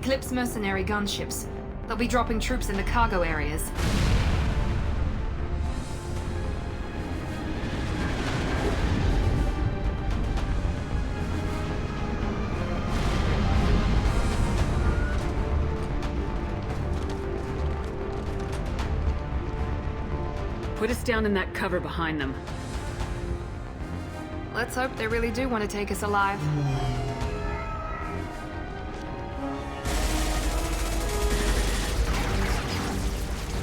Eclipse mercenary gunships. They'll be dropping troops in the cargo areas. Put us down in that cover behind them. Let's hope they really do want to take us alive.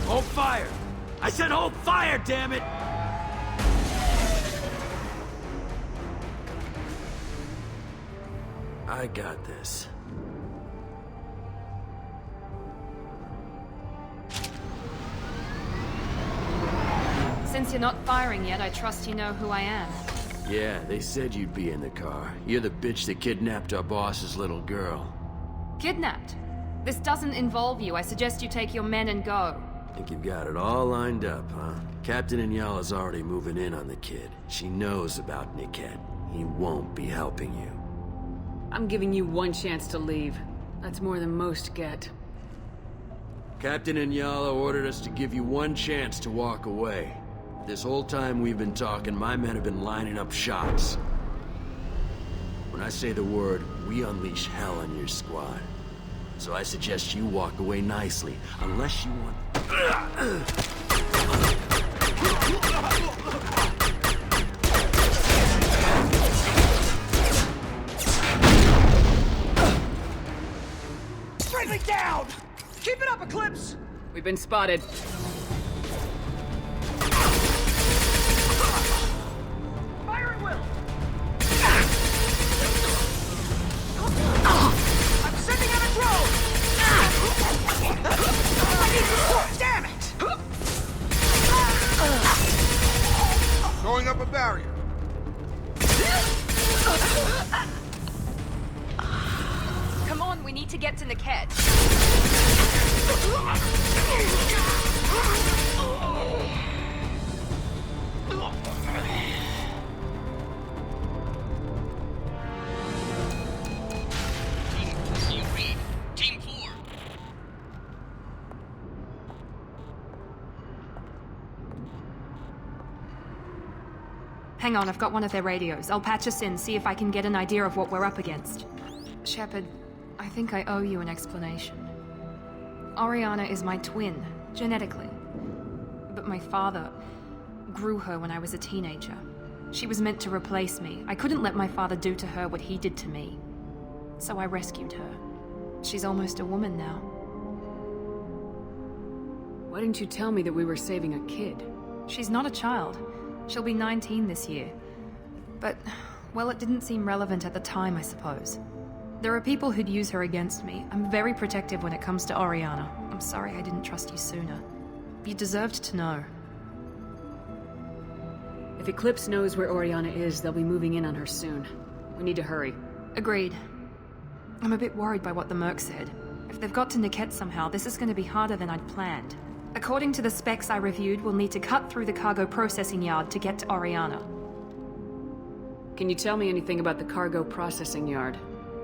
Hold fire! I said hold fire, damn it! I got this. Since you're not firing yet, I trust you know who I am. Yeah, they said you'd be in the car. You're the bitch that kidnapped our boss's little girl. Kidnapped? This doesn't involve you. I suggest you take your men and go. Think you've got it all lined up, huh? Captain Inyala's already moving in on the kid. She knows about Niket. He won't be helping you. I'm giving you one chance to leave. That's more than most get. Captain Inyala ordered us to give you one chance to walk away. This whole time we've been talking, my men have been lining up shots. When I say the word, we unleash hell on your squad. So I suggest you walk away nicely, unless you want... Friendly down! Keep it up, Eclipse! We've been spotted. Fire at will! I'm sending out a drone! I need support, damn it! Going up a barrier. Come on, we need to get to Niket. Team Reed, Team 4. Hang on, I've got one of their radios. I'll patch us in, see if I can get an idea of what we're up against. Shepard, I think I owe you an explanation. Oriana is my twin, genetically. But my father grew her when I was a teenager. She was meant to replace me. I couldn't let my father do to her what he did to me. So I rescued her. She's almost a woman now. Why didn't you tell me that we were saving a kid? She's not a child. She'll be 19 this year. But, well, it didn't seem relevant at the time, I suppose. There are people who'd use her against me. I'm very protective when it comes to Oriana. I'm sorry I didn't trust you sooner. You deserved to know. If Eclipse knows where Oriana is, they'll be moving in on her soon. We need to hurry. Agreed. I'm a bit worried by what the Merc said. If they've got to Niket somehow, this is going to be harder than I'd planned. According to the specs I reviewed, we'll need to cut through the cargo processing yard to get to Oriana. Can you tell me anything about the cargo processing yard?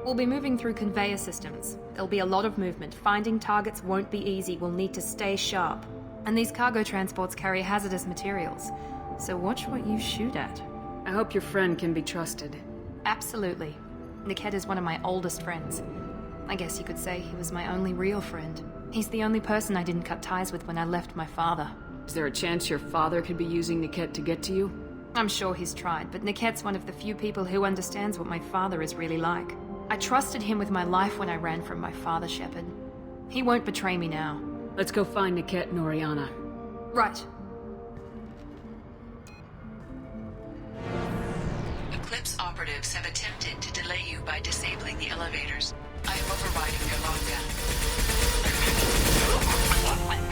We'll be moving through conveyor systems. There'll be a lot of movement. Finding targets won't be easy. We'll need to stay sharp. And these cargo transports carry hazardous materials. So watch what you shoot at. I hope your friend can be trusted. Absolutely. Niket is one of my oldest friends. I guess you could say he was my only real friend. He's the only person I didn't cut ties with when I left my father. Is there a chance your father could be using Niket to get to you? I'm sure he's tried, but Niket's one of the few people who understands what my father is really like. I trusted him with my life when I ran from my father, Shepard. He won't betray me now. Let's go find Niket and Oriana. Right. Eclipse operatives have attempted to delay you by disabling the elevators. I am overriding their lockdown.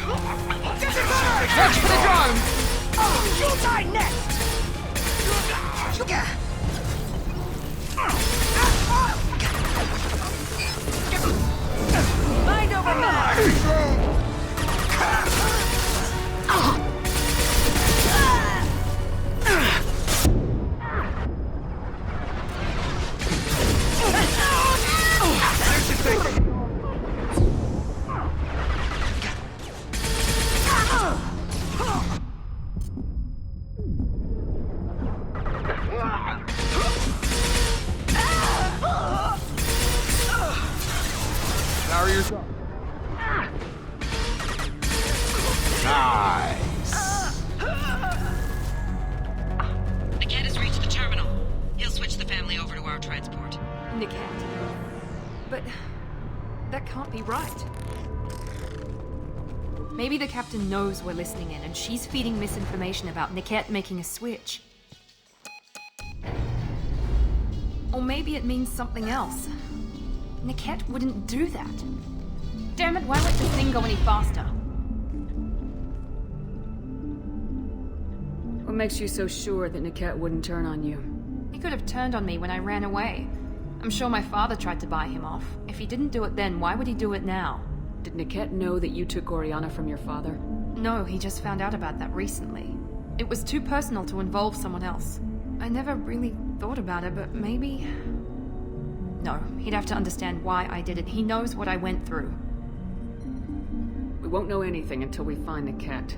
Watch for the drone! Oh, you'll die next! Mind over matter! Nice. Niket has reached the terminal. He'll switch the family over to our transport. Niket. But that can't be right. Maybe the captain knows we're listening in and she's feeding misinformation about Niket making a switch. Or maybe it means something else. Niket wouldn't do that. Damn it, why won't this thing go any faster? What makes you so sure that Niket wouldn't turn on you? He could have turned on me when I ran away. I'm sure my father tried to buy him off. If he didn't do it then, why would he do it now? Did Niket know that you took Oriana from your father? No, he just found out about that recently. It was too personal to involve someone else. I never really thought about it, but maybe... No, he'd have to understand why I did it. He knows what I went through. We won't know anything until we find Niket.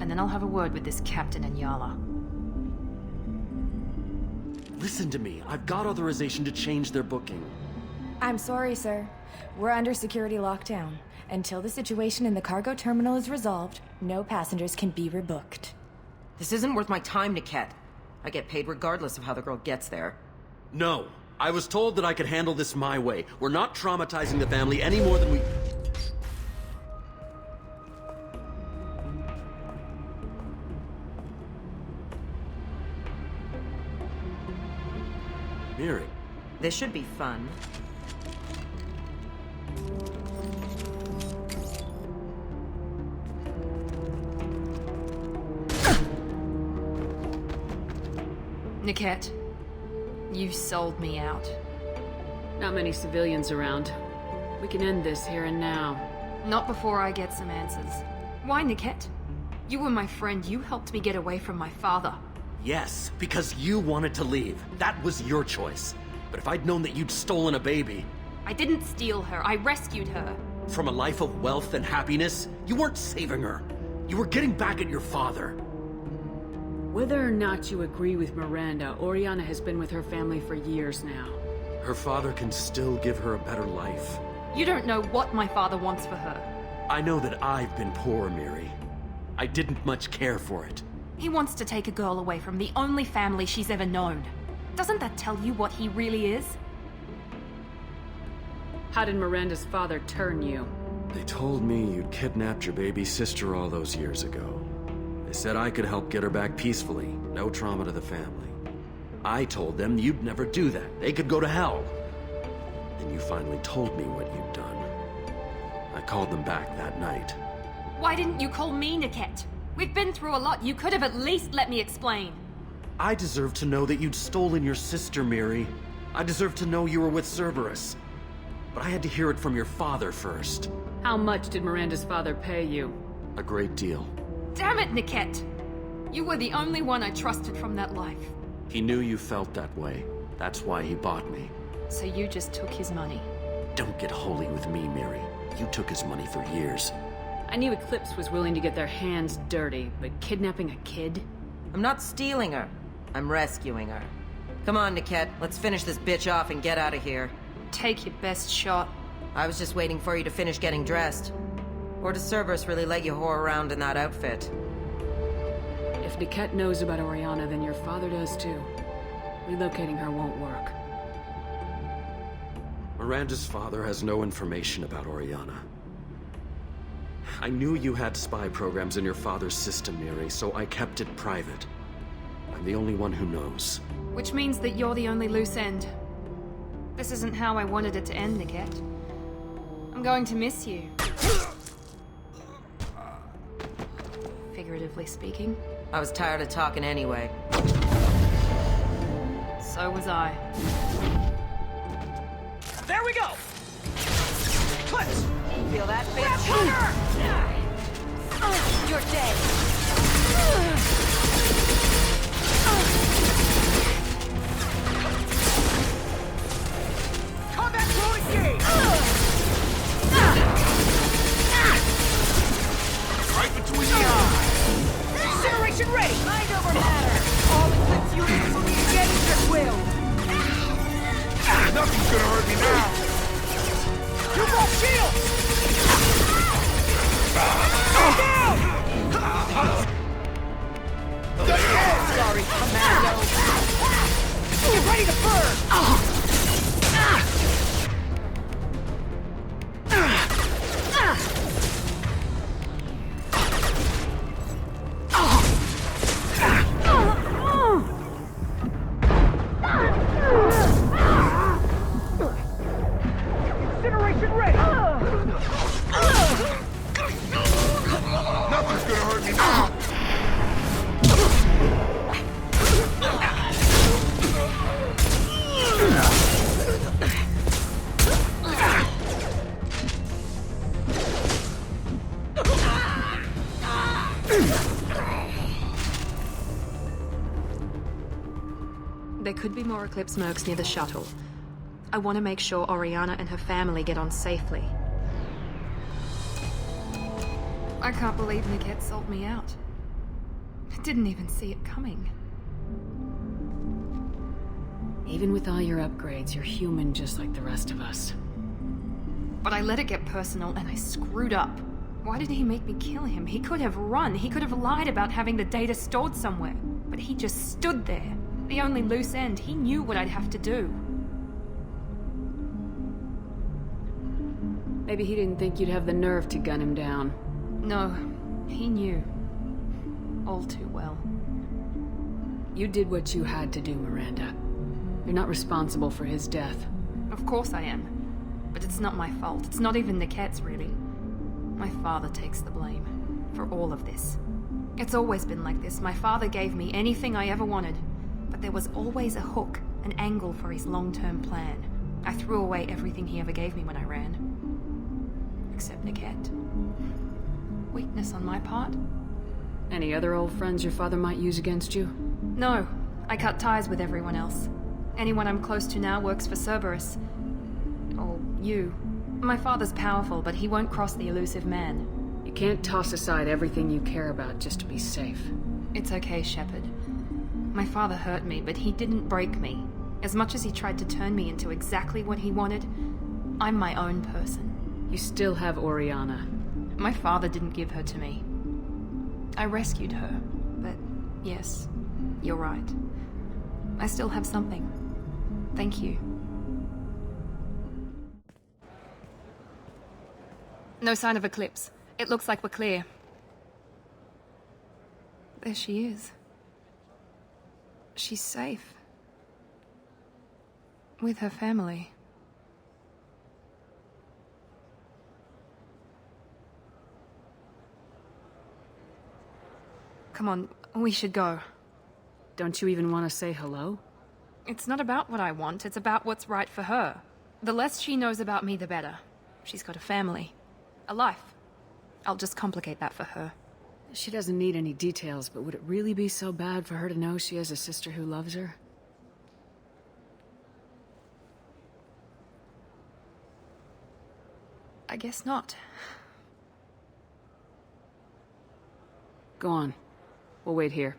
And then I'll have a word with this captain and Yala. Listen to me. I've got authorization to change their booking. I'm sorry, sir. We're under security lockdown. Until the situation in the cargo terminal is resolved, no passengers can be rebooked. This isn't worth my time, Niket. I get paid regardless of how the girl gets there. No. I was told that I could handle this my way. We're not traumatizing the family any more than we... Miri. This should be fun. Niket, you sold me out. Not many civilians around. We can end this here and now. Not before I get some answers. Why, Niket? You were my friend. You helped me get away from my father. Yes, because you wanted to leave. That was your choice. But if I'd known that you'd stolen a baby... I didn't steal her. I rescued her. From a life of wealth and happiness, you weren't saving her. You were getting back at your father. Whether or not you agree with Miranda, Oriana has been with her family for years now. Her father can still give her a better life. You don't know what my father wants for her. I know that I've been poor, Miri. I didn't much care for it. He wants to take a girl away from the only family she's ever known. Doesn't that tell you what he really is? How did Miranda's father turn you? They told me you'd kidnapped your baby sister all those years ago. They said I could help get her back peacefully, no trauma to the family. I told them you'd never do that. They could go to hell. Then you finally told me what you'd done. I called them back that night. Why didn't you call me, Niket? We've been through a lot. You could have at least let me explain. I deserve to know that you'd stolen your sister, Miri. I deserve to know you were with Cerberus. But I had to hear it from your father first. How much did Miranda's father pay you? A great deal. Damn it, Niket! You were the only one I trusted from that life. He knew you felt that way. That's why he bought me. So you just took his money. Don't get holy with me, Miri. You took his money for years. I knew Eclipse was willing to get their hands dirty, but kidnapping a kid? I'm not stealing her. I'm rescuing her. Come on, Niket. Let's finish this bitch off and get out of here. Take your best shot. I was just waiting for you to finish getting dressed. Or does Cerberus really let you whore around in that outfit? If Niket knows about Oriana, then your father does too. Relocating her won't work. Miranda's father has no information about Oriana. I knew you had spy programs in your father's system, Miri, so I kept it private. I'm the only one who knows. Which means that you're the only loose end. This isn't how I wanted it to end, Niket. I'm going to miss you. Figuratively speaking. I was tired of talking anyway. So was I. There we go! Eclipse! Feel that, bitch? You're dead. Combat mode engaged! Right between the eyes. Incineration ready! Mind over matter! All Eclipse units will be engaged at will! Nothing's gonna hurt me now. You both shields! There could be more Eclipse mercs near the shuttle. I want to make sure Oriana and her family get on safely. I can't believe Niket sold me out. I didn't even see it coming. Even with all your upgrades, you're human just like the rest of us. But I let it get personal and I screwed up. Why did he make me kill him? He could have run. He could have lied about having the data stored somewhere. But he just stood there. The only loose end. He knew what I'd have to do. Maybe he didn't think you'd have the nerve to gun him down. No, he knew. All too well. You did what you had to do, Miranda. You're not responsible for his death. Of course I am. But it's not my fault. It's not even Niket's, really. My father takes the blame for all of this. It's always been like this. My father gave me anything I ever wanted, but there was always a hook, an angle for his long-term plan. I threw away everything he ever gave me when I ran. Except Niket. Weakness on my part? Any other old friends your father might use against you? No. I cut ties with everyone else. Anyone I'm close to now works for Cerberus. Or you. My father's powerful, but he won't cross the elusive man. You can't toss aside everything you care about just to be safe. It's okay, Shepard. My father hurt me, but he didn't break me. As much as he tried to turn me into exactly what he wanted, I'm my own person. You still have Oriana. My father didn't give her to me. I rescued her, but yes, you're right. I still have something. Thank you. No sign of Eclipse. It looks like we're clear. There she is. She's safe. With her family. Come on, we should go. Don't you even want to say hello? It's not about what I want, it's about what's right for her. The less she knows about me, the better. She's got a family. A life. I'll just complicate that for her. She doesn't need any details, but would it really be so bad for her to know she has a sister who loves her? I guess not. Go on. We'll wait here.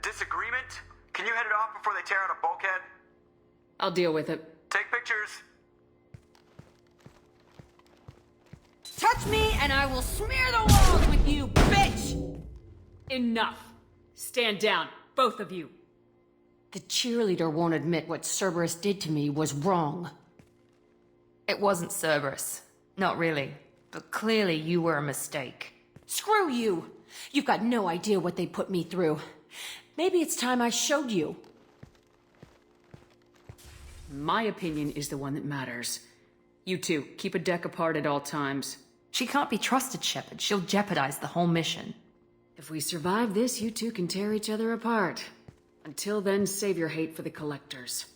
Disagreement? Can you head it off before they tear out a bulkhead? I'll deal with it. Take pictures. Touch me and I will smear the walls with you, bitch! Enough. Stand down, both of you. The cheerleader won't admit what Cerberus did to me was wrong. It wasn't Cerberus. Not really. But clearly you were a mistake. Screw you! You've got no idea what they put me through. Maybe it's time I showed you. My opinion is the one that matters. You two, keep a deck apart at all times. She can't be trusted, Shepard. She'll jeopardize the whole mission. If we survive this, you two can tear each other apart. Until then, save your hate for the collectors.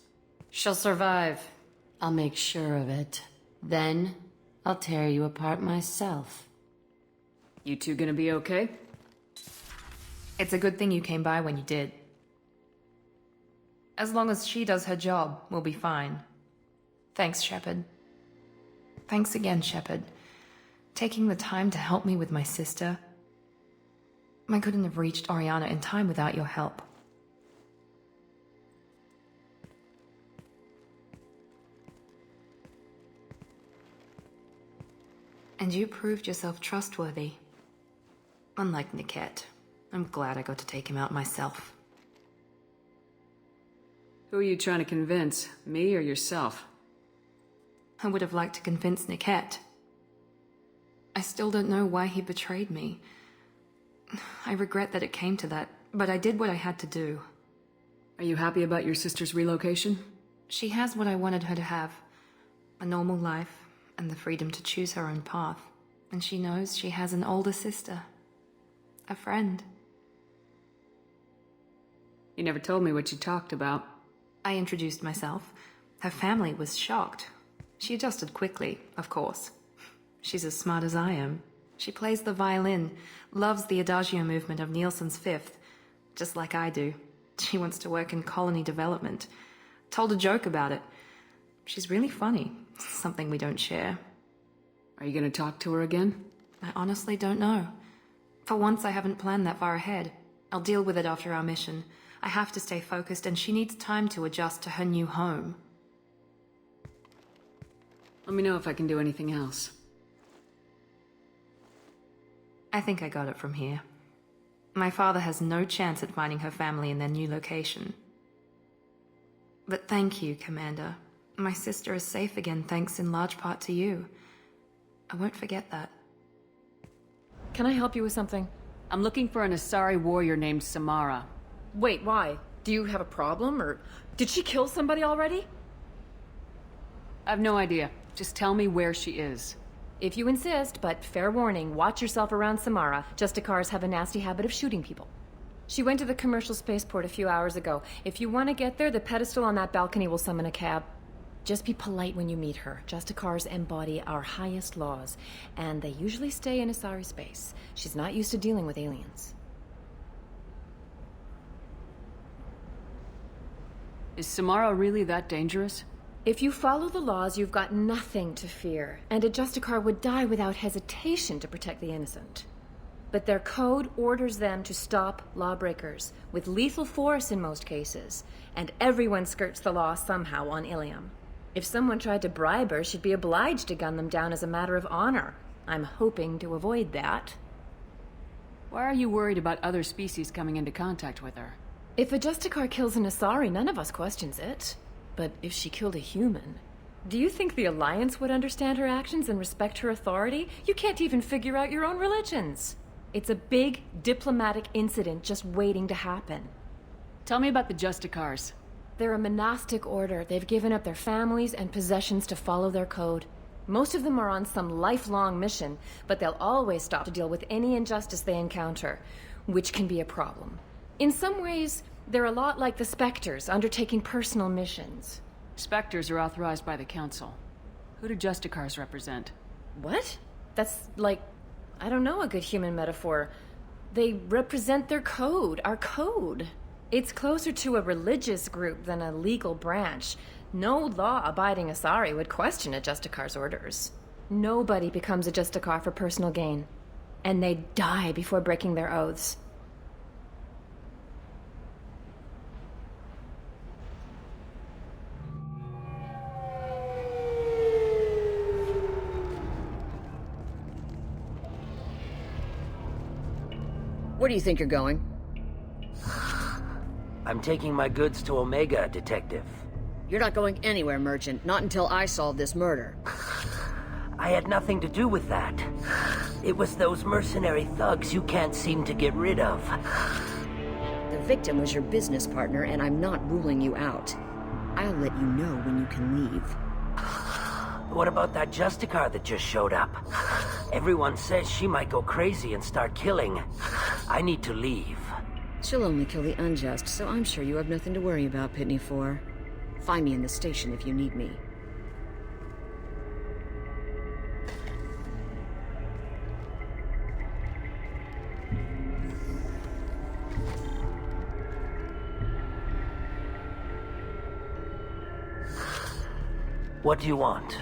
She'll survive. I'll make sure of it. Then, I'll tear you apart myself. You two gonna be okay? It's a good thing you came by when you did. As long as she does her job, we'll be fine. Thanks, Shepard. Thanks again, Shepard. Taking the time to help me with my sister. I couldn't have reached Oriana in time without your help. And you proved yourself trustworthy. Unlike Niket. I'm glad I got to take him out myself. Who are you trying to convince? Me or yourself? I would have liked to convince Niket. I still don't know why he betrayed me. I regret that it came to that, But I did what I had to do. Are you happy about your sister's relocation? She has what I wanted her to have. A normal life, and the freedom to choose her own path. And she knows she has an older sister. A friend. You never told me what you talked about. I introduced myself. Her family was shocked. She adjusted quickly, of course. She's as smart as I am. She plays the violin, loves the adagio movement of Nielsen's Fifth, just like I do. She wants to work in colony development. Told a joke about it. She's really funny. Something we don't share. Are you gonna talk to her again? I honestly don't know. For once, I haven't planned that far ahead. I'll deal with it after our mission. I have to stay focused, and she needs time to adjust to her new home. Let me know if I can do anything else. I think I got it from here. My father has no chance at finding her family in their new location. But thank you, Commander. My sister is safe again thanks in large part to you. I won't forget that. Can I help you with something? I'm looking for an Asari warrior named Samara. Wait, why? Do you have a problem, or did she kill somebody already? I have no idea. Just tell me where she is. If you insist, but fair warning, watch yourself around Samara. Justicars have a nasty habit of shooting people. She went to the commercial spaceport a few hours ago. If you want to get there, the pedestal on that balcony will summon a cab. Just be polite when you meet her. Justicars embody our highest laws, and they usually stay in Asari space. She's not used to dealing with aliens. Is Samara really that dangerous? If you follow the laws, you've got nothing to fear, and a Justicar would die without hesitation to protect the innocent. But their code orders them to stop lawbreakers, with lethal force in most cases, and everyone skirts the law somehow on Ilium. If someone tried to bribe her, she'd be obliged to gun them down as a matter of honor. I'm hoping to avoid that. Why are you worried about other species coming into contact with her? If a Justicar kills an Asari, none of us questions it. But if she killed a human... Do you think the Alliance would understand her actions and respect her authority? You can't even figure out your own religions. It's a big diplomatic incident just waiting to happen. Tell me about the Justicars. They're a monastic order. They've given up their families and possessions to follow their code. Most of them are on some lifelong mission, but they'll always stop to deal with any injustice they encounter, which can be a problem. In some ways, they're a lot like the Spectres, undertaking personal missions. Spectres are authorized by the Council. Who do Justicars represent? What? That's like, I don't know, a good human metaphor. They represent their code, our code. It's closer to a religious group than a legal branch. No law-abiding Asari would question a Justicar's orders. Nobody becomes a Justicar for personal gain. And they die before breaking their oaths. Where do you think you're going? I'm taking my goods to Omega, Detective. You're not going anywhere, Merchant. Not until I solve this murder. I had nothing to do with that. It was those mercenary thugs you can't seem to get rid of. The victim was your business partner, and I'm not ruling you out. I'll let you know when you can leave. What about that Justicar that just showed up? Everyone says she might go crazy and start killing. I need to leave. She'll only kill the unjust, so I'm sure you have nothing to worry about, Pitney 4. Find me in the station if you need me. What do you want?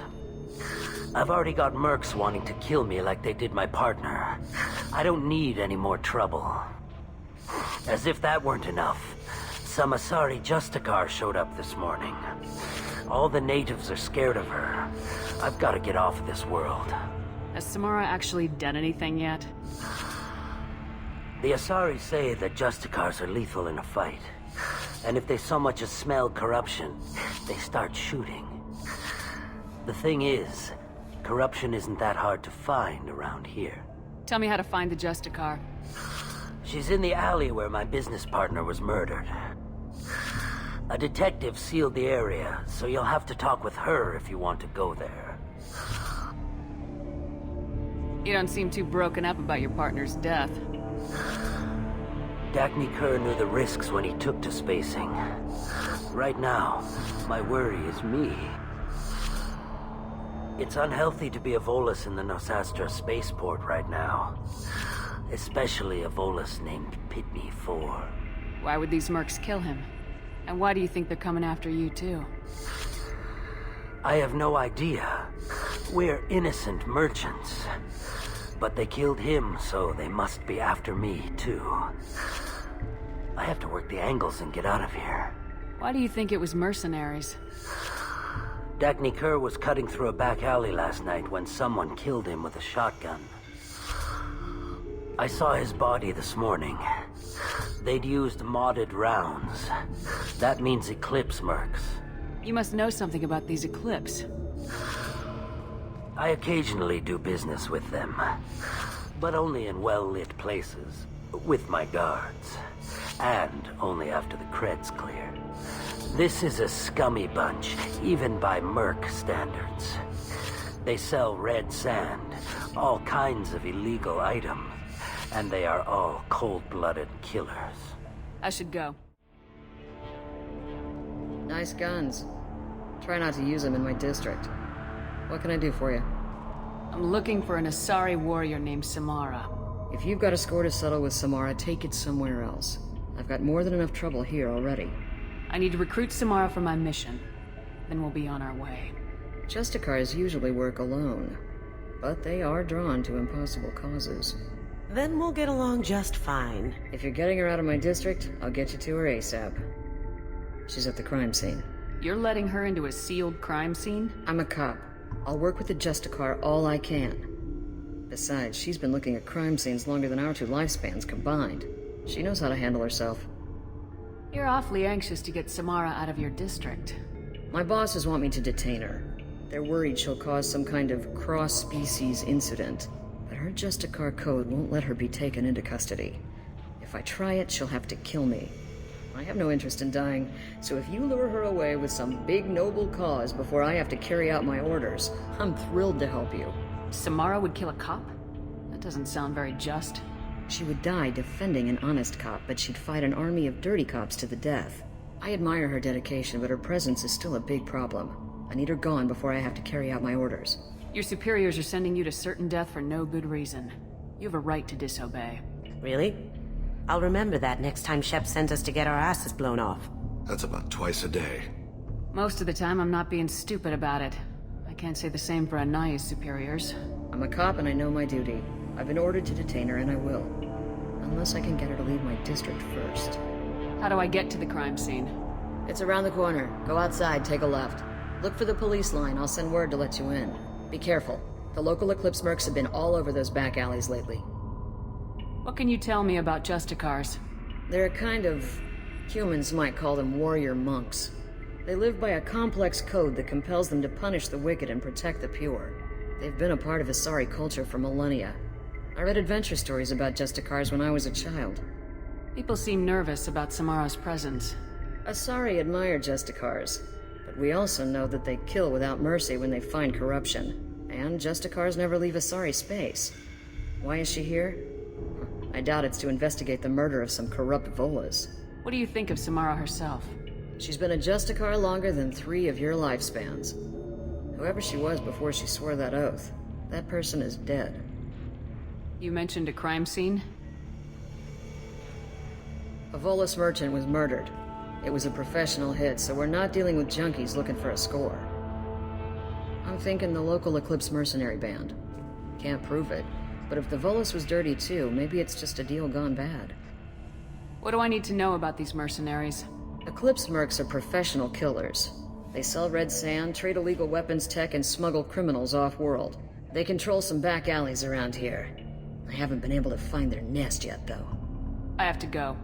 I've already got mercs wanting to kill me like they did my partner. I don't need any more trouble. As if that weren't enough, some Asari Justicar showed up this morning. All the natives are scared of her. I've got to get off of this world. Has Samara actually done anything yet? The Asari say that Justicars are lethal in a fight. And if they so much as smell corruption, they start shooting. The thing is, corruption isn't that hard to find around here. Tell me how to find the Justicar. She's in the alley where my business partner was murdered. A detective sealed the area, so you'll have to talk with her if you want to go there. You don't seem too broken up about your partner's death. Dagny Kerr knew the risks when he took to spacing. Right now, my worry is me. It's unhealthy to be a Volus in the Nosastra spaceport right now. Especially a Volus named Pitney 4. Why would these mercs kill him? And why do you think they're coming after you, too? I have no idea. We're innocent merchants. But they killed him, so they must be after me, too. I have to work the angles and get out of here. Why do you think it was mercenaries? Dagny Kerr was cutting through a back alley last night when someone killed him with a shotgun. I saw his body this morning. They'd used modded rounds. That means Eclipse mercs. You must know something about these Eclipse. I occasionally do business with them, but only in well-lit places, with my guards, and only after the cred's clear. This is a scummy bunch, even by merc standards. They sell red sand, all kinds of illegal items, and they are all cold-blooded killers. I should go. Nice guns. Try not to use them in my district. What can I do for you? I'm looking for an Asari warrior named Samara. If you've got a score to settle with Samara, take it somewhere else. I've got more than enough trouble here already. I need to recruit Samara for my mission. Then we'll be on our way. Justicars usually work alone, but they are drawn to impossible causes. Then we'll get along just fine. If you're getting her out of my district, I'll get you to her ASAP. She's at the crime scene. You're letting her into a sealed crime scene? I'm a cop. I'll work with the Justicar all I can. Besides, she's been looking at crime scenes longer than our two lifespans combined. She knows how to handle herself. You're awfully anxious to get Samara out of your district. My bosses want me to detain her. They're worried she'll cause some kind of cross-species incident. But her Justicar code won't let her be taken into custody. If I try it, she'll have to kill me. I have no interest in dying, so if you lure her away with some big noble cause before I have to carry out my orders, I'm thrilled to help you. Samara would kill a cop? That doesn't sound very just. She would die defending an honest cop, but she'd fight an army of dirty cops to the death. I admire her dedication, but her presence is still a big problem. I need her gone before I have to carry out my orders. Your superiors are sending you to certain death for no good reason. You have a right to disobey. Really? I'll remember that next time Shep sends us to get our asses blown off. That's about twice a day. Most of the time, I'm not being stupid about it. I can't say the same for Anaya's superiors. I'm a cop and I know my duty. I've been ordered to detain her and I will. Unless I can get her to leave my district first. How do I get to the crime scene? It's around the corner. Go outside, take a left. Look for the police line. I'll send word to let you in. Be careful. The local Eclipse mercs have been all over those back alleys lately. What can you tell me about Justicars? They're a kind of... humans might call them warrior monks. They live by a complex code that compels them to punish the wicked and protect the pure. They've been a part of Asari culture for millennia. I read adventure stories about Justicars when I was a child. People seem nervous about Samara's presence. Asari admire Justicars, but we also know that they kill without mercy when they find corruption. And Justicars never leave Asari space. Why is she here? I doubt it's to investigate the murder of some corrupt Volas. What do you think of Samara herself? She's been a Justicar longer than 3 of your lifespans. Whoever she was before she swore that oath, that person is dead. You mentioned a crime scene? A Volus merchant was murdered. It was a professional hit, so we're not dealing with junkies looking for a score. I'm thinking the local Eclipse mercenary band. Can't prove it, but if the Volus was dirty too, maybe it's just a deal gone bad. What do I need to know about these mercenaries? Eclipse mercs are professional killers. They sell red sand, trade illegal weapons tech, and smuggle criminals off-world. They control some back alleys around here. I haven't been able to find their nest yet, though. I have to go.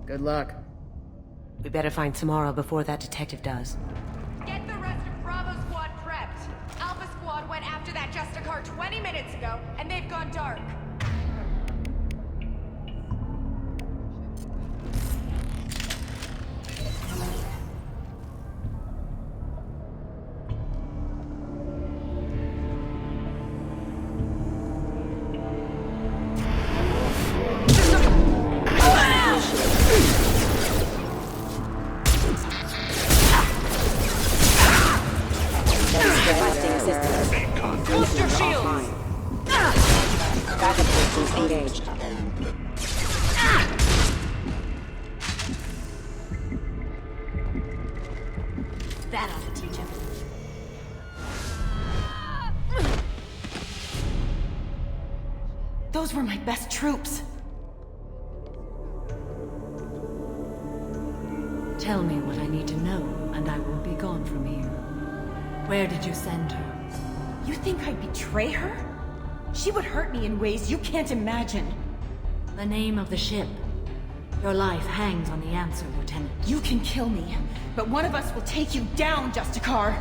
Good luck. We better find Samara before that detective does. Get the rest of Bravo Squad prepped. Alpha Squad went after that Justicar 20 minutes ago, and they've gone dark. Requesting assistance. Boost your shields! Backup systems engaged. That ought to teach him. Those were my best troops. Tell me what I need to know, and I will be gone from here. Where did you send her? You think I'd betray her? She would hurt me in ways you can't imagine. The name of the ship. Your life hangs on the answer, Lieutenant. You can kill me, but one of us will take you down, Justicar.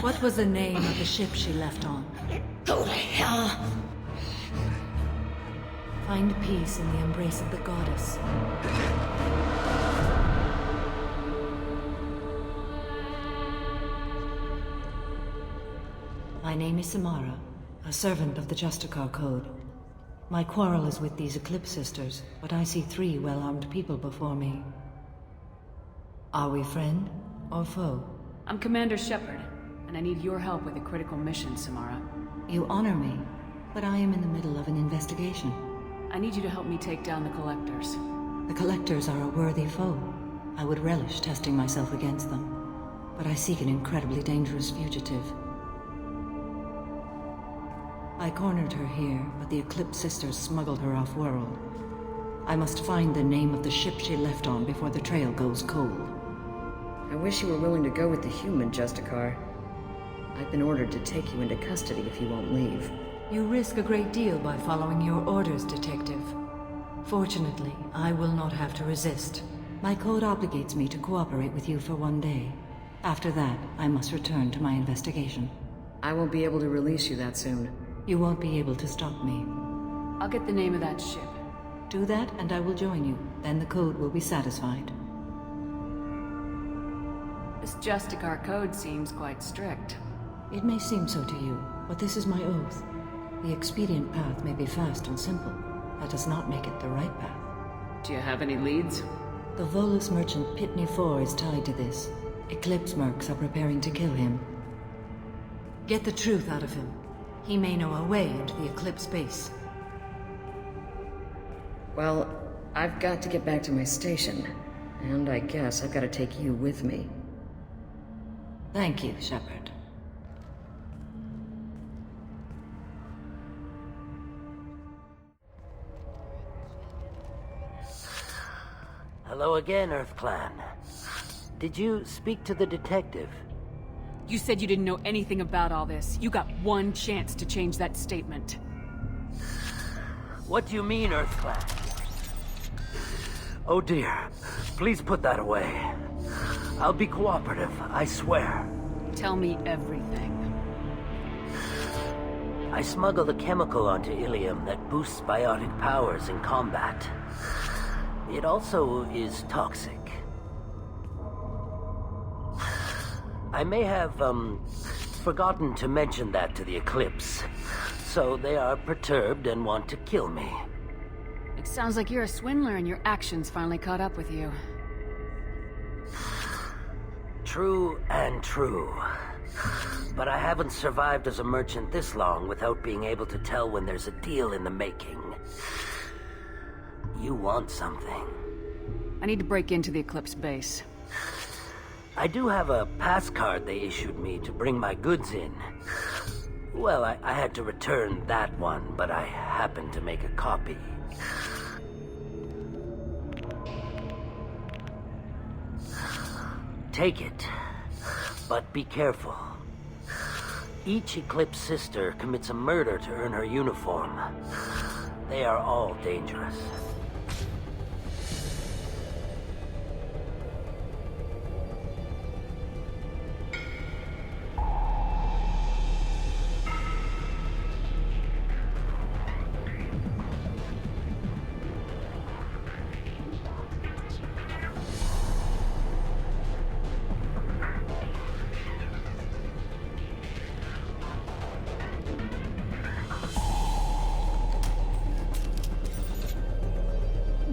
What was the name of the ship she left on? Go to hell. Find peace in the embrace of the goddess. My name is Samara, a servant of the Justicar Code. My quarrel is with these Eclipse Sisters, but I see 3 well-armed people before me. Are we friend or foe? I'm Commander Shepard, and I need your help with a critical mission, Samara. You honor me, but I am in the middle of an investigation. I need you to help me take down the Collectors. The Collectors are a worthy foe. I would relish testing myself against them, but I seek an incredibly dangerous fugitive. I cornered her here, but the Eclipse Sisters smuggled her off-world. I must find the name of the ship she left on before the trail goes cold. I wish you were willing to go with the human, Justicar. I've been ordered to take you into custody if you won't leave. You risk a great deal by following your orders, Detective. Fortunately, I will not have to resist. My code obligates me to cooperate with you for 1 day. After that, I must return to my investigation. I won't be able to release you that soon. You won't be able to stop me. I'll get the name of that ship. Do that, and I will join you. Then the code will be satisfied. This Justicar Code seems quite strict. It may seem so to you, but this is my oath. The expedient path may be fast and simple. That does not make it the right path. Do you have any leads? The Volus merchant Pitney 4 is tied to this. Eclipse mercs are preparing to kill him. Get the truth out of him. He may know a way into the Eclipse base. Well, I've got to get back to my station. And I guess I've got to take you with me. Thank you, Shepard. Hello again, Earth Clan. Did you speak to the detective? You said you didn't know anything about all this. You got 1 chance to change that statement. What do you mean, Earth Clan? Oh dear. Please put that away. I'll be cooperative, I swear. Tell me everything. I smuggled a chemical onto Ilium that boosts biotic powers in combat. It also is toxic. I may have, forgotten to mention that to the Eclipse. So they are perturbed and want to kill me. It sounds like you're a swindler and your actions finally caught up with you. True and true. But I haven't survived as a merchant this long without being able to tell when there's a deal in the making. You want something. I need to break into the Eclipse base. I do have a pass card they issued me to bring my goods in. Well, I had to return that one, but I happened to make a copy. Take it, but be careful. Each Eclipse sister commits a murder to earn her uniform. They are all dangerous.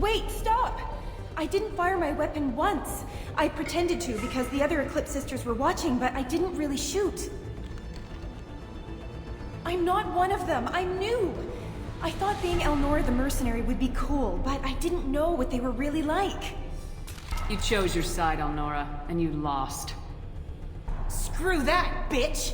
Wait, stop! I didn't fire my weapon once. I pretended to because the other Eclipse sisters were watching, but I didn't really shoot. I'm not one of them. I'm new. I thought being Elnora the mercenary would be cool, but I didn't know what they were really like. You chose your side, Elnora, and you lost. Screw that, bitch!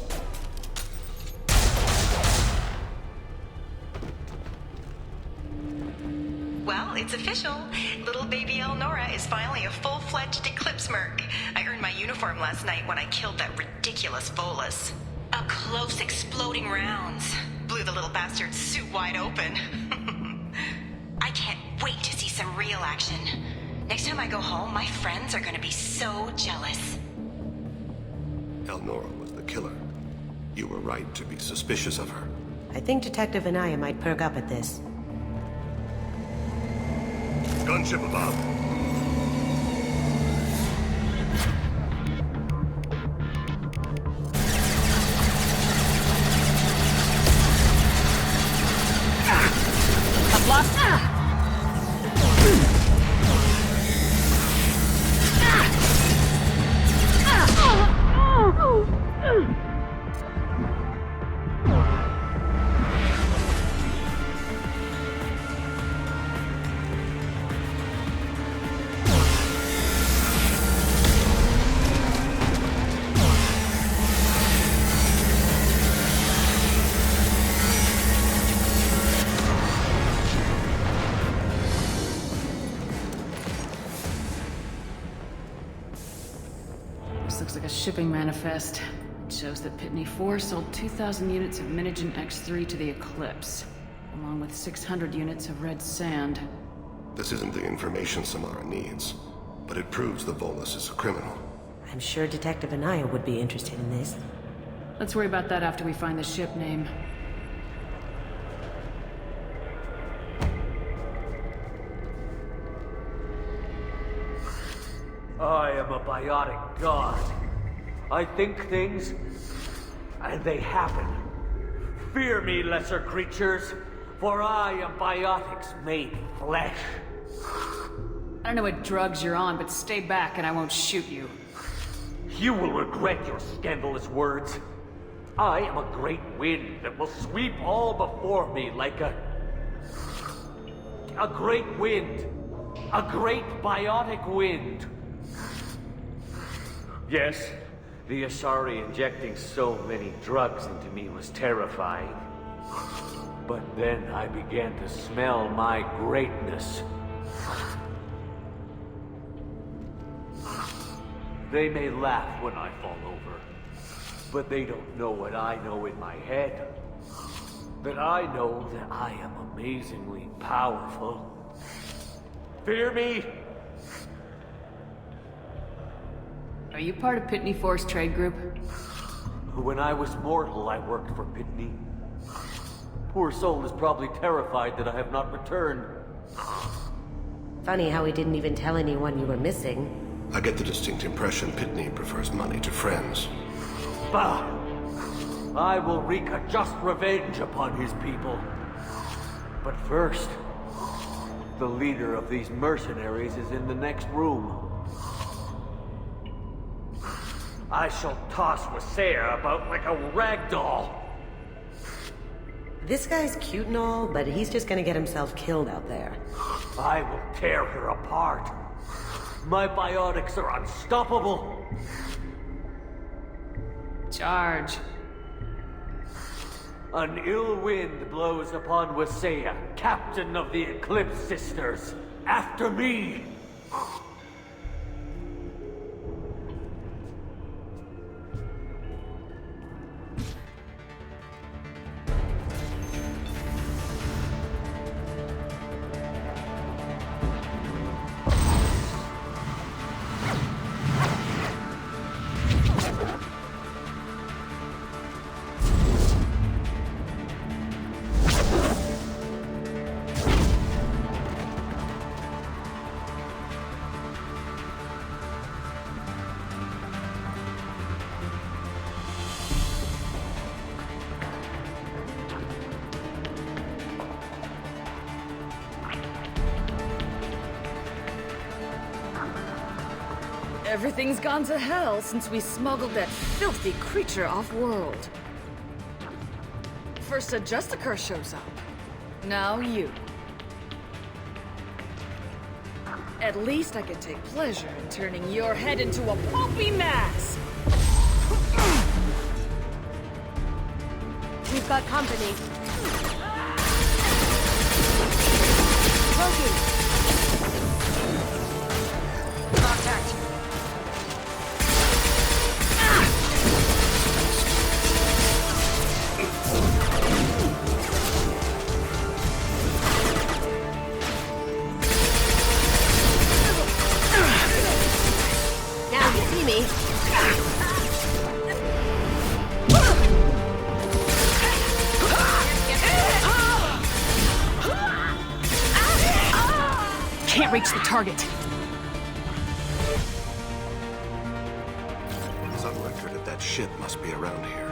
Well, it's official. Little baby Elnora is finally a full-fledged Eclipse merc. I earned my uniform last night when I killed that ridiculous Volus. Up close, exploding rounds. Blew the little bastard's suit wide open. I can't wait to see some real action. Next time I go home, my friends are gonna be so jealous. Elnora was the killer. You were right to be suspicious of her. I think Detective Anaya might perk up at this. Gunship above. I've lost. Looks like a shipping manifest. It shows that Pitney 4 sold 2,000 units of Minigen X3 to the Eclipse, along with 600 units of red sand. This isn't the information Samara needs, but it proves the Volus is a criminal. I'm sure Detective Anaya would be interested in this. Let's worry about that after we find the ship name. I am a biotic god. I think things, and they happen. Fear me, lesser creatures, for I am biotics made flesh. I don't know what drugs you're on, but stay back and I won't shoot you. You will regret your scandalous words. I am a great wind that will sweep all before me like a great wind. A great biotic wind. Yes, the Asari injecting so many drugs into me was terrifying. But then I began to smell my greatness. They may laugh when I fall over, but they don't know what I know in my head. That I know that I am amazingly powerful. Fear me? Are you part of Pitney 4's trade group? When I was mortal, I worked for Pitney. Poor soul is probably terrified that I have not returned. Funny how he didn't even tell anyone you were missing. I get the distinct impression Pitney prefers money to friends. Bah! I will wreak a just revenge upon his people. But first, the leader of these mercenaries is in the next room. I shall toss Wasea about like a rag doll. This guy's cute and all, but he's just gonna get himself killed out there. I will tear her apart. My biotics are unstoppable. Charge. An ill wind blows upon Wasea, captain of the Eclipse Sisters. After me! Everything's gone to hell since we smuggled that filthy creature off-world. First a Justicar shows up. Now you. At least I can take pleasure in turning your head into a pulpy mass! We've got company. Contact. Now you see me. Can't reach the target. Some record of that ship must be around here.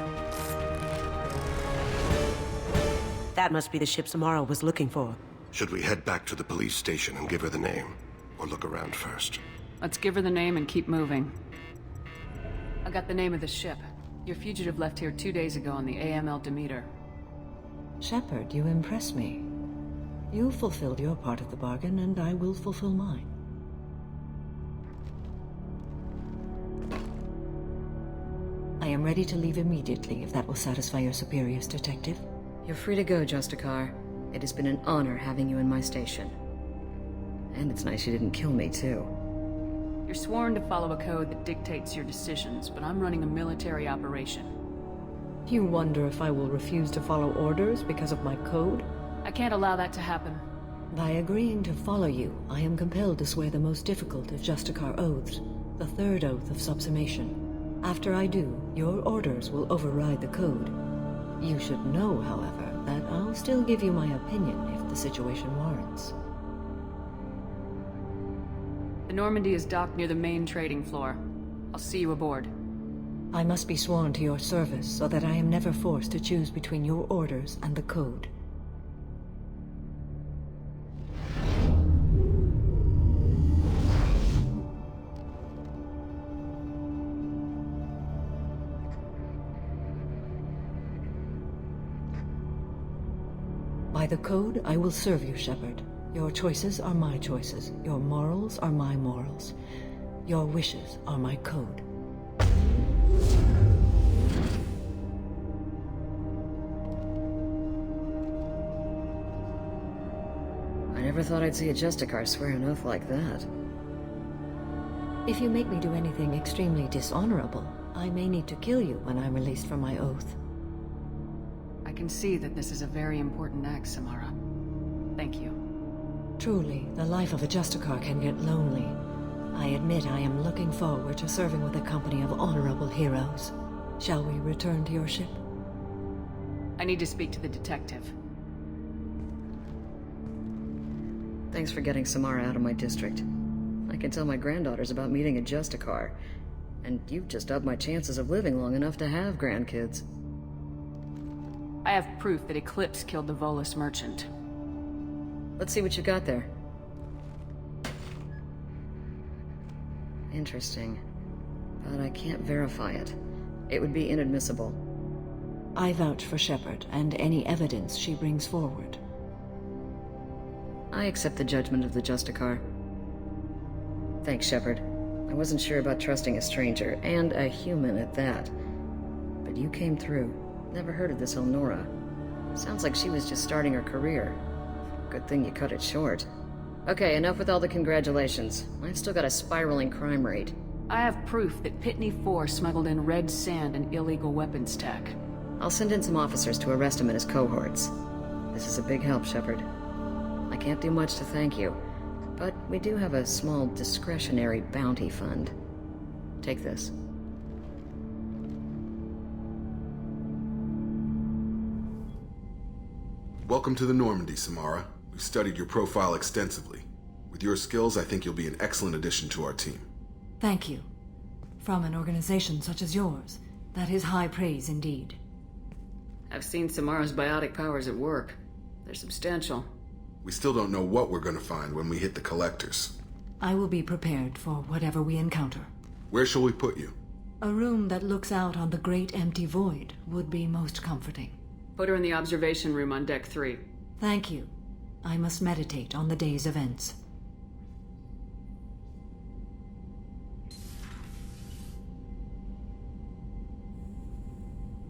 That must be the ship Samara was looking for. Should we head back to the police station and give her the name? Or look around first? Let's give her the name and keep moving. I got the name of the ship. Your fugitive left here 2 days ago on the AML Demeter. Shepard, you impress me. You fulfilled your part of the bargain, and I will fulfill mine. I am ready to leave immediately, if that will satisfy your superiors, Detective. You're free to go, Justicar. It has been an honor having you in my station. And it's nice you didn't kill me, too. You're sworn to follow a code that dictates your decisions, but I'm running a military operation. You wonder if I will refuse to follow orders because of my code? I can't allow that to happen. By agreeing to follow you, I am compelled to swear the most difficult of Justicar oaths, the third oath of subsumation. After I do, your orders will override the code. You should know, however, that I'll still give you my opinion if the situation warrants. The Normandy is docked near the main trading floor. I'll see you aboard. I must be sworn to your service so that I am never forced to choose between your orders and the code. By the code, I will serve you, Shepard. Your choices are my choices. Your morals are my morals. Your wishes are my code. I never thought I'd see a Justicar swear an oath like that. If you make me do anything extremely dishonorable, I may need to kill you when I'm released from my oath. I can see that this is a very important act, Samara. Thank you. Truly, the life of a Justicar can get lonely. I admit I am looking forward to serving with a company of honorable heroes. Shall we return to your ship? I need to speak to the detective. Thanks for getting Samara out of my district. I can tell my granddaughters about meeting a Justicar. And you've just upped my chances of living long enough to have grandkids. I have proof that Eclipse killed the Volus merchant. Let's see what you got there. Interesting. But I can't verify it. It would be inadmissible. I vouch for Shepard and any evidence she brings forward. I accept the judgment of the Justicar. Thanks, Shepard. I wasn't sure about trusting a stranger, and a human at that. But you came through. Never heard of this Elnora. Sounds like she was just starting her career. Good thing you cut it short. Okay, enough with all the congratulations. I've still got a spiraling crime rate. I have proof that Pitney 4 smuggled in red sand and illegal weapons tech. I'll send in some officers to arrest him and his cohorts. This is a big help, Shepard. I can't do much to thank you, but we do have a small discretionary bounty fund. Take this. Welcome to the Normandy, Samara. We've studied your profile extensively. With your skills, I think you'll be an excellent addition to our team. Thank you. From an organization such as yours, that is high praise indeed. I've seen Samara's biotic powers at work. They're substantial. We still don't know what we're going to find when we hit the collectors. I will be prepared for whatever we encounter. Where shall we put you? A room that looks out on the great empty void would be most comforting. Put her in the observation room on deck 3. Thank you. I must meditate on the day's events.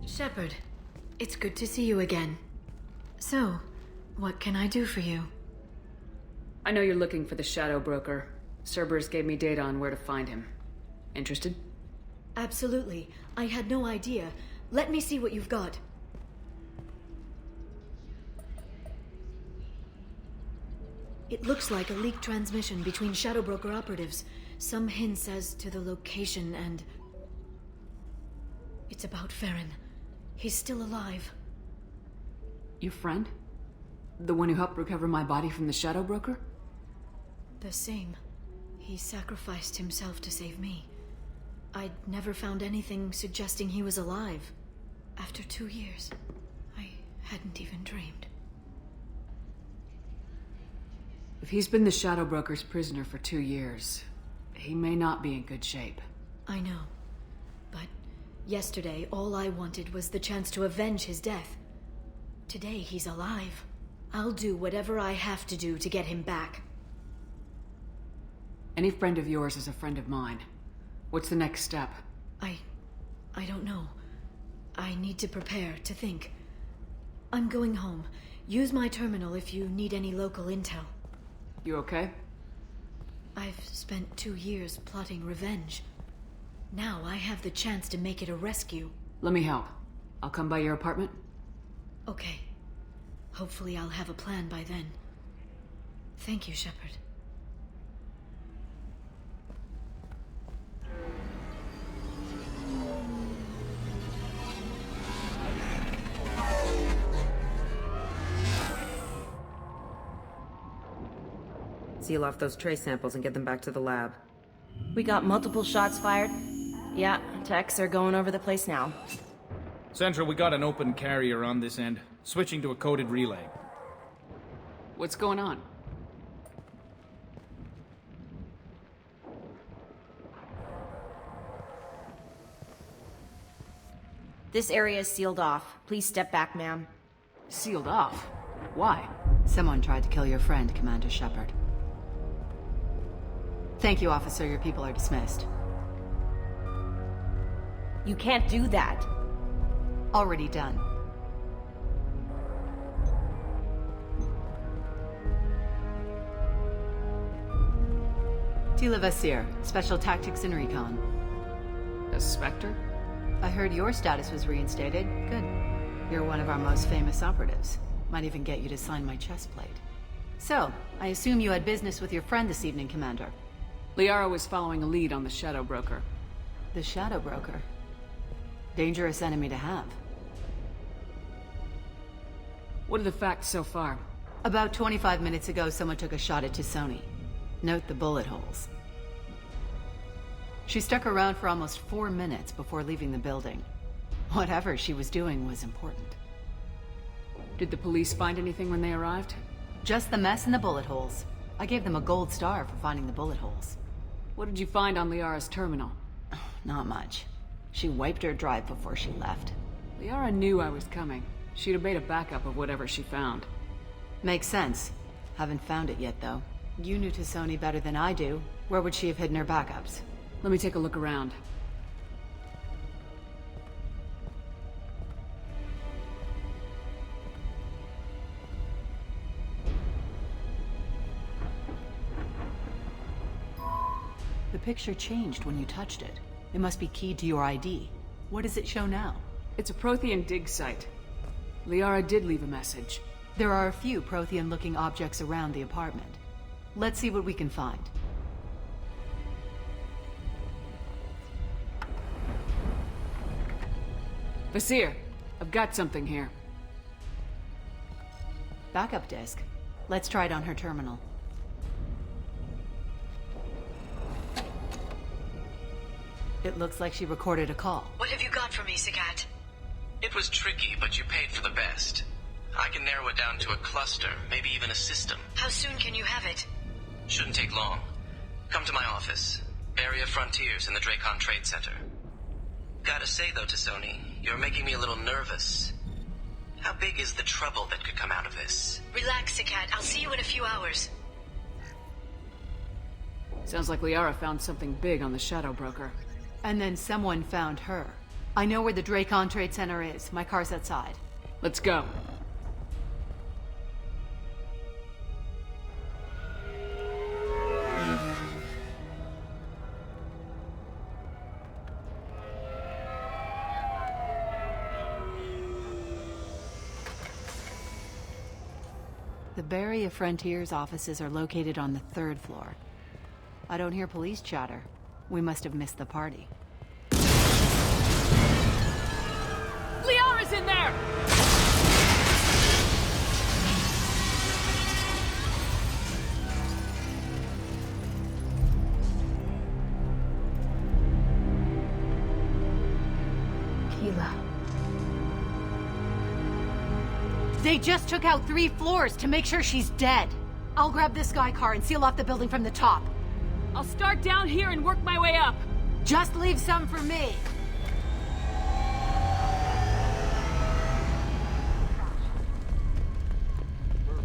Shepard, it's good to see you again. So, what can I do for you? I know you're looking for the Shadow Broker. Cerberus gave me data on where to find him. Interested? Absolutely. I had no idea. Let me see what you've got. It looks like a leaked transmission between Shadow Broker operatives. Some hints as to the location and... It's about Farron. He's still alive. Your friend? The one who helped recover my body from the Shadow Broker? The same. He sacrificed himself to save me. I'd never found anything suggesting he was alive. After 2 years, I hadn't even dreamed. If he's been the Shadow Broker's prisoner for 2 years, he may not be in good shape. I know. But yesterday, all I wanted was the chance to avenge his death. Today, he's alive. I'll do whatever I have to do to get him back. Any friend of yours is a friend of mine. What's the next step? I don't know. I need to prepare, to think. I'm going home. Use my terminal if you need any local intel. You okay? I've spent 2 years plotting revenge. Now I have the chance to make it a rescue. Let me help. I'll come by your apartment. Okay. Hopefully I'll have a plan by then. Thank you, Shepard. Seal off those trace samples and get them back to the lab. We got multiple shots fired. Yeah, techs are going over the place now. Central, we got an open carrier on this end. Switching to a coded relay. What's going on? This area is sealed off. Please step back, ma'am. Sealed off? Why? Someone tried to kill your friend, Commander Shepard. Thank you, officer. Your people are dismissed. You can't do that. Already done. Tila Vasir, Special Tactics and Recon. A Spectre? I heard your status was reinstated. Good. You're one of our most famous operatives. Might even get you to sign my chest plate. So, I assume you had business with your friend this evening, Commander. Liara was following a lead on the Shadow Broker. The Shadow Broker? Dangerous enemy to have. What are the facts so far? About 25 minutes ago, someone took a shot at T'Soni. Note the bullet holes. She stuck around for almost 4 minutes before leaving the building. Whatever she was doing was important. Did the police find anything when they arrived? Just the mess and the bullet holes. I gave them a gold star for finding the bullet holes. What did you find on Liara's terminal? Not much. She wiped her drive before she left. Liara knew I was coming. She'd have made a backup of whatever she found. Makes sense. Haven't found it yet, though. You knew T'Soni better than I do. Where would she have hidden her backups? Let me take a look around. The picture changed when you touched it. It must be keyed to your ID. What does it show now? It's a Prothean dig site. Liara did leave a message. There are a few Prothean-looking objects around the apartment. Let's see what we can find. Vasir, I've got something here. Backup disk. Let's try it on her terminal. It looks like she recorded a call. What have you got for me, Sagat? It was tricky, but you paid for the best. I can narrow it down to a cluster, maybe even a system. How soon can you have it? Shouldn't take long. Come to my office. Area Frontiers in the Dracon Trade Center. Gotta say though, Tassoni, you're making me a little nervous. How big is the trouble that could come out of this? Relax, Sakat. I'll see you in a few hours. Sounds like Liara found something big on the Shadow Broker. And then someone found her. I know where the Dracon Trade Center is. My car's outside. Let's go. The Barrier Frontiers offices are located on the 3rd floor. I don't hear police chatter. We must have missed the party. Liara's in there! Keela. They just took out 3 floors to make sure she's dead. I'll grab this Sky car and seal off the building from the top. I'll start down here and work my way up. Just leave some for me. From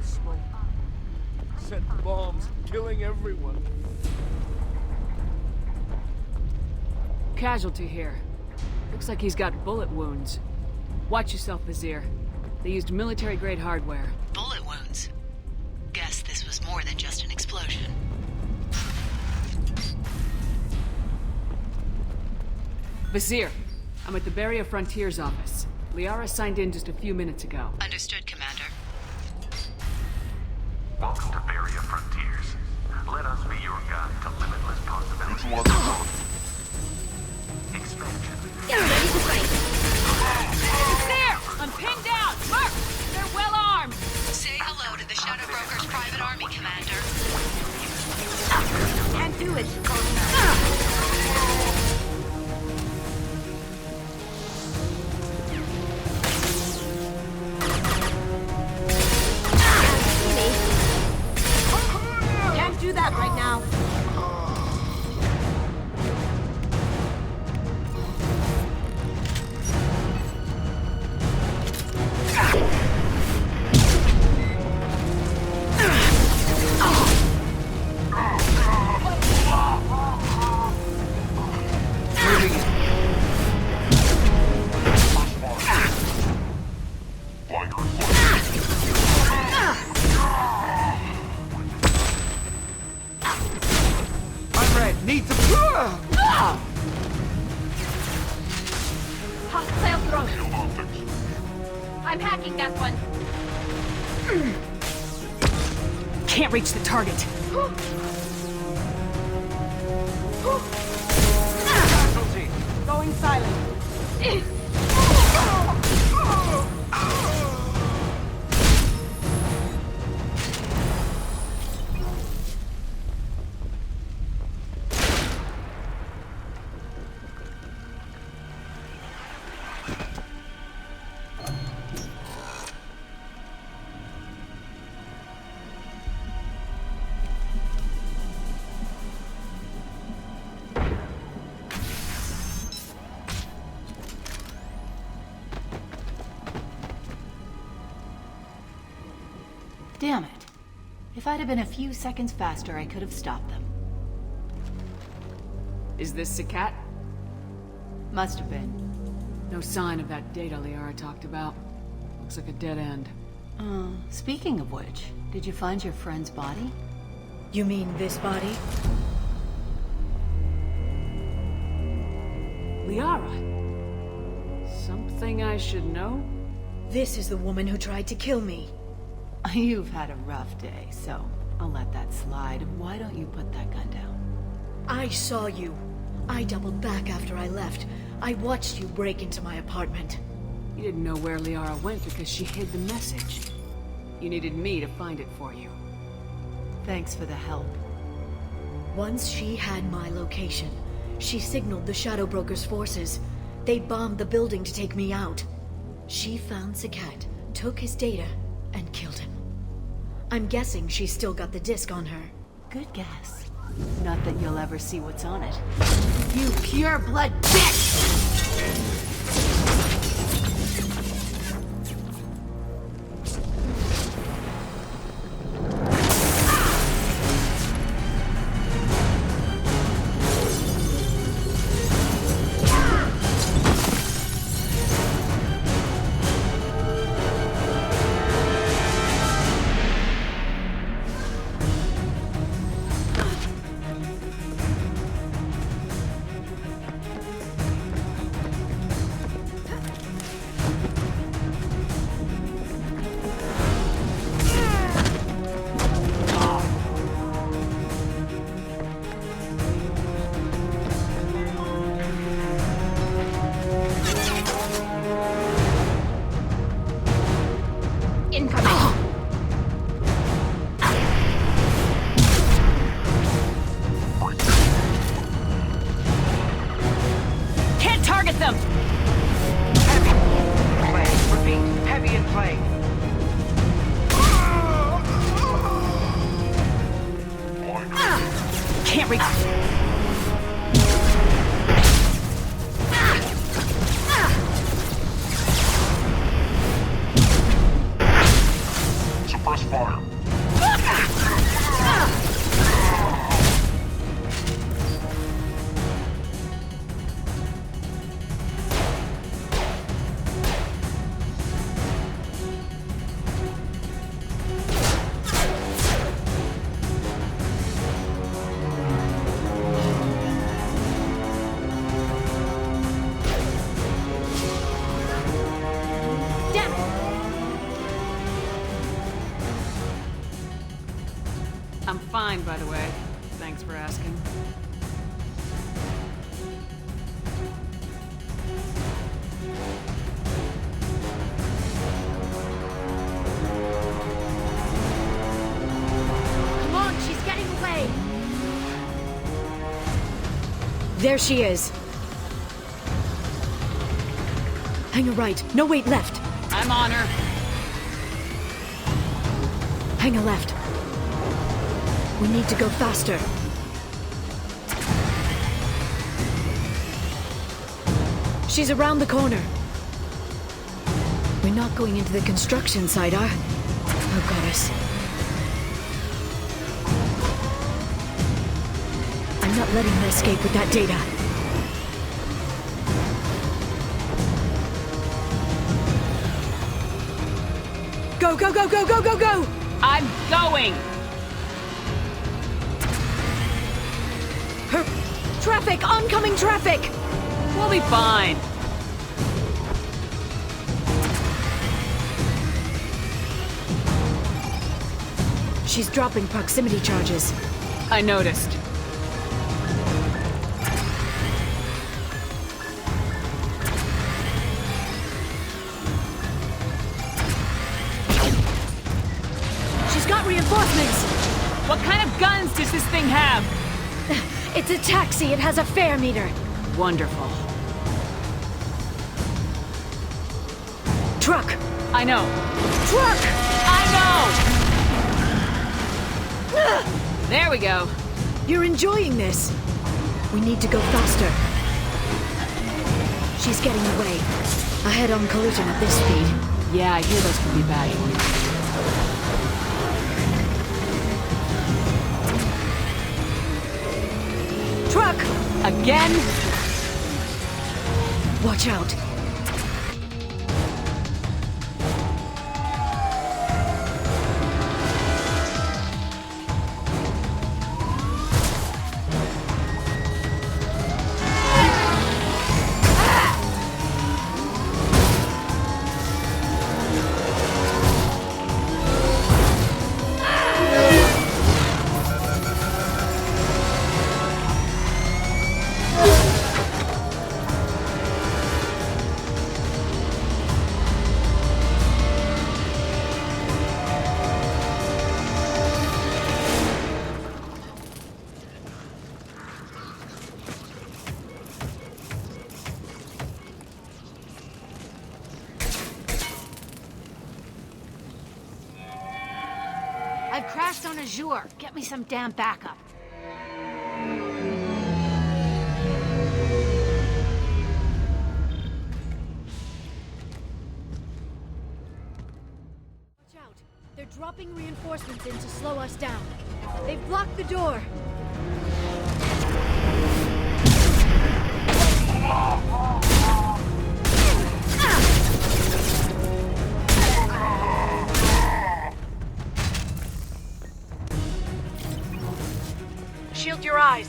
the smoke. Set bombs, killing everyone. Casualty here. Looks like he's got bullet wounds. Watch yourself, Vizier. They used military-grade hardware. Bullet wounds. Guess this was more than just an explosion. Vizier, I'm at the Barrier Frontiers office. Liara signed in just a few minutes ago. Understood, Commander. Welcome to Barrier Frontiers. Let us be your guide to limitless possibilities. Expansion. Get ready to fight! It's there! I'm pinned down! Mark! They're well armed! Say hello to the Shadow Broker's private army, Commander. Can't do it. Can't do that right now. Hostile drone. I'm hacking that one. Can't reach the target. Going silent. Damn it. If I'd have been a few seconds faster, I could have stopped them. Is this Sakat? Must have been. No sign of that data Liara talked about. Looks like a dead end. Speaking of which, did you find your friend's body? You mean this body? Liara? Something I should know? This is the woman who tried to kill me. You've had a rough day, so I'll let that slide. Why don't you put that gun down? I saw you. I doubled back after I left. I watched you break into my apartment. You didn't know where Liara went because she hid the message. You needed me to find it for you. Thanks for the help. Once she had my location, she signaled the Shadow Broker's forces. They bombed the building to take me out. She found Sakat, took his data, and killed him. I'm guessing she's still got the disc on her. Good guess. Not that you'll ever see what's on it. You pure blood bitch! I'm fine, by the way. Thanks for asking. Come on, she's getting away! There she is. Hang a right. No, wait, left. I'm on her. Hang a left. We need to go faster. She's around the corner. We're not going into the construction site, are? Oh, goddess. I'm not letting her escape with that data. Go, go, go, go, go, go, go! I'm going! Traffic! Oncoming traffic! We'll be fine. She's dropping proximity charges. I noticed. She's got reinforcements! What kind of guns does this thing have? It's a taxi. It has a fare meter. Wonderful. Truck! I know. Truck! I know! There we go. You're enjoying this. We need to go faster. She's getting away. A head-on collision at this speed. Yeah, I hear those can be bad for you. Truck! Again? Watch out. I've crashed on a jour. Get me some damn backup. They're dropping reinforcements in to slow us down. They've blocked the door. Shield your eyes.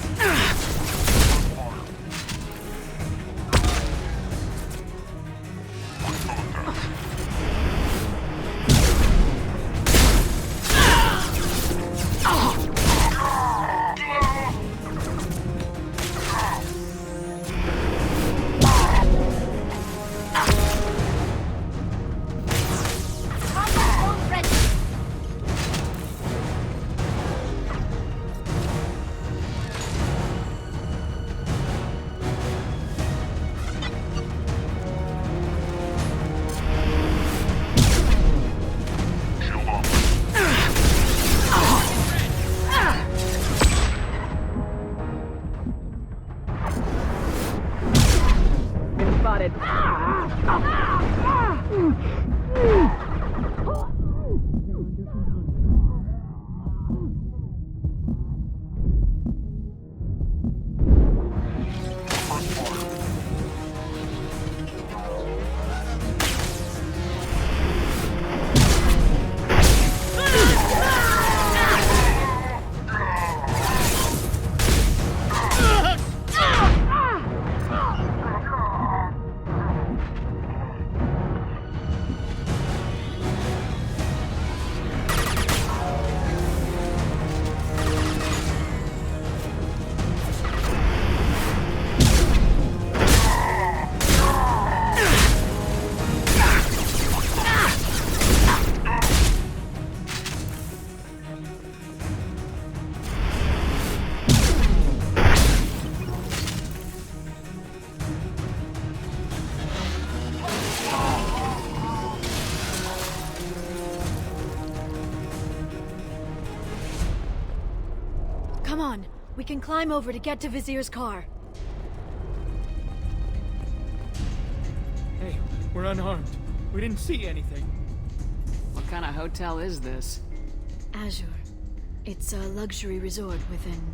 Come on, we can climb over to get to Vizier's car. Hey, we're unarmed. We didn't see anything. What kind of hotel is this? Azure. It's a luxury resort with an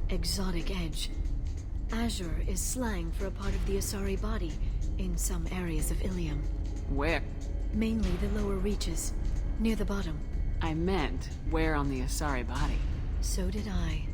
exotic edge. Azure is slang for a part of the Asari body in some areas of Ilium. Where? Mainly the lower reaches, near the bottom. I meant, where on the Asari body? So did I.